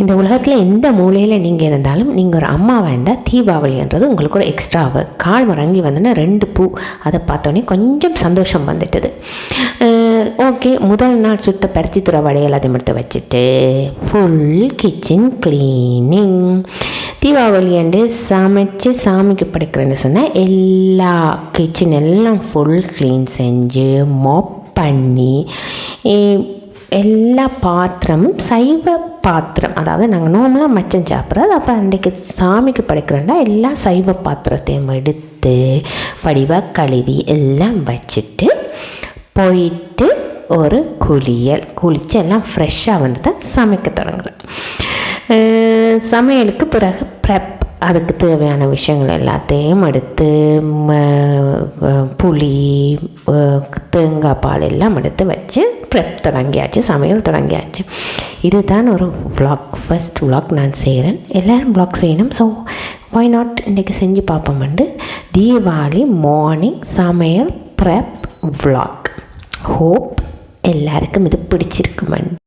இந்த உலகத்தில் எந்த மூலையில் நீங்கள் இருந்தாலும் நீங்கள் ஒரு அம்மாவாக இருந்தால் தீபாவளின்றது உங்களுக்கு ஒரு எக்ஸ்ட்ராவு. கால் மறங்கி வந்தோன்னா 2 பூ அதை பார்த்தோன்னே கொஞ்சம் சந்தோஷம் வந்துட்டுது. ஓகே, முதல் நாள் சுட்ட பருத்தி துறை வடையை எல்லாத்தையும் எடுத்து வச்சுட்டு full kitchen cleaning. Deepavali and சமைச்சு சாமிக்கு படைக்கிறேன்னு சொன்னால் எல்லா கிச்சன் எல்லாம் ஃபுல் க்ளீன் செஞ்சு மாப் பண்ணி எல்லா பாத்திரமும் சைவ பாத்திரம், அதாவது நாங்கள் நார்மலாக மச்சம் சாப்பிட்றது. அப்போ அன்றைக்கு சாமிக்கு படைக்கிறோன்னா எல்லா சைவ பாத்திரத்தையும் எடுத்து வடிவாக கழுவி எல்லாம் வச்சுட்டு போயிட்டு ஒரு குளித்து எல்லாம் ஃப்ரெஷ்ஷாக வந்து தான் சமைக்க தொடங்குறேன். சமையலுக்கு பிறகு ப்ரெப், அதுக்கு தேவையான விஷயங்கள் எல்லாத்தையும் எடுத்து புளி, தேங்காய் பால் எல்லாம் எடுத்து வச்சு ப்ரெப் தொடங்கியாச்சு, சமையல் தொடங்கியாச்சு. இதுதான் ஒரு விளாக், ஃபஸ்ட் விளாக் நான் செய்கிறேன். எல்லோரும் விளாக் செய்யணும். ஸோ ஒய் நாட் இன்றைக்கி செஞ்சு பார்ப்போம்ண்டு தீபாவளி மார்னிங் சமையல் ப்ரெப் விளாக். ஹோப் எல்லாருக்கும் இது பிடிச்சிருக்குமெண்டு.